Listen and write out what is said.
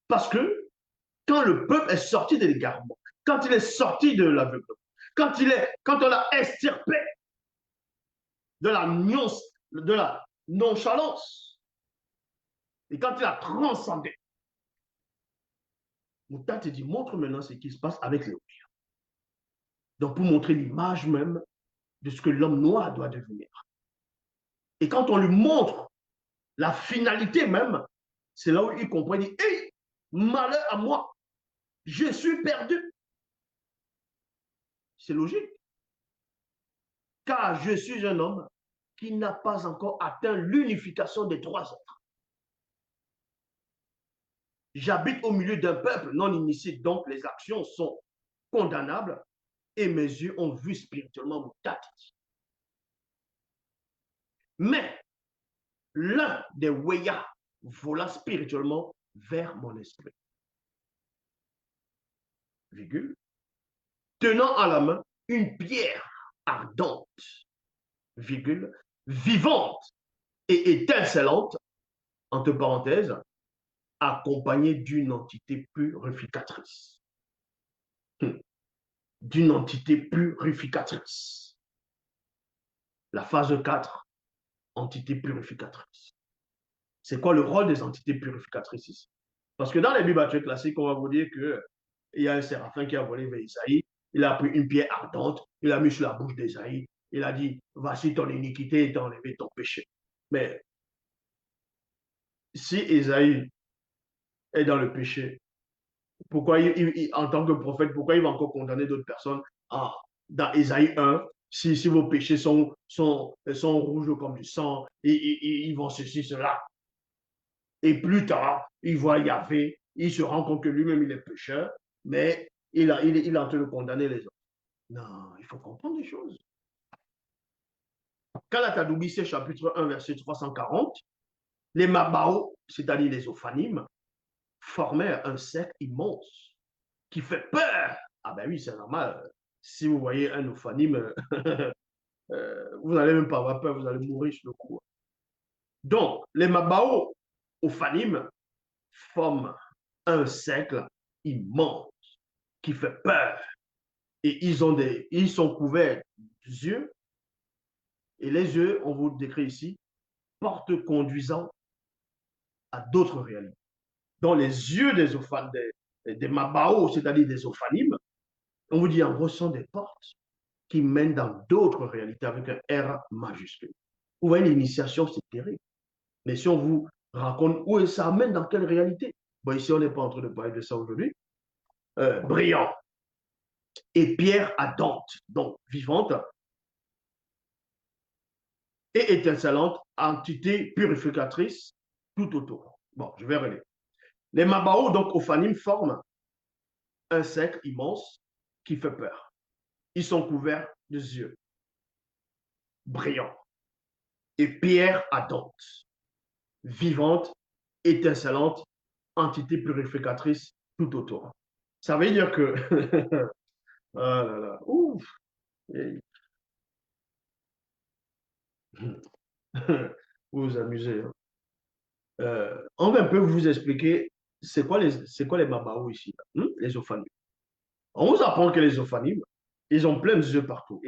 Parce que quand le peuple est sorti de l'égarement, quand il est sorti de l'aveuglement, quand on l'a extirpé de la nonchalance, et quand il a transcendé, Mouta te dit, montre maintenant ce qui se passe avec les Obiens. Donc, pour montrer l'image même de ce que l'homme noir doit devenir. Et quand on lui montre la finalité même, c'est là où il comprend, il dit, hey, malheur à moi, je suis perdu. C'est logique. Car je suis un homme qui n'a pas encore atteint l'unification des trois êtres. J'habite au milieu d'un peuple non initié, donc les actions sont condamnables et mes yeux ont vu spirituellement mon tête. Mais l'un des Weya vola spirituellement vers mon esprit. Virgule. Tenant à la main une pierre ardente, virgule, vivante et étincelante, entre parenthèses, accompagnée d'une entité purificatrice. D'une entité purificatrice. La phase 4, entité purificatrice. C'est quoi le rôle des entités purificatrices ici? Parce que dans les Bibles classiques, on va vous dire qu'il y a un séraphin qui a volé vers Isaïe, il a pris une pierre ardente, il l'a mis sur la bouche d'Isaïe, il a dit, voici ton iniquité et t'as enlevé ton péché. Mais si Isaïe est dans le péché, pourquoi en tant que prophète, pourquoi il va encore condamner d'autres personnes? Ah, dans Isaïe 1, si vos péchés sont rouges comme du sang, ils vont ceci, cela. Et plus tard, il voit Yahvé, il se rend compte que lui-même il est pécheur, mais il est en train de condamner les autres. Non, il faut comprendre des choses. Kalatadoubissé, chapitre 1, verset 340, les Mabao, c'est-à-dire les Ophanimes, formaient un cercle immense qui fait peur. Ah ben oui, c'est normal. Si vous voyez un Ophanime, vous n'allez même pas avoir peur, vous allez mourir sur le coup. Donc, les Mabao Ophanim forment un cercle immense qui fait peur. Et ils sont couverts d'yeux. Et les yeux, on vous décrit ici, portent conduisant à d'autres réalités. Dans les yeux des Mabao, c'est-à-dire des Ophanim, on vous dit en ressent des portes qui mènent dans d'autres réalités avec un R majuscule. Vous voyez, l'initiation, c'est terrible. Mais si on vous raconte où ça amène, dans quelle réalité? Bon, ici, on n'est pas en train de parler de ça aujourd'hui. Brillant. Et pierre ardente, donc vivante, et étincelante, entité purificatrice tout autour. Bon, je vais relire. Les Mabao, donc Ophanim, forment un cercle immense qui fait peur. Ils sont couverts de yeux brillants et pierre ardente, vivante, étincelante, entité purificatrice tout autour. Ça veut dire que oh là là, ouf, vous vous amusez. Hein. On va un peu vous expliquer c'est quoi les Mabao ici, les Ophanim. On vous apprend que les Ophanim, ils ont plein de yeux partout.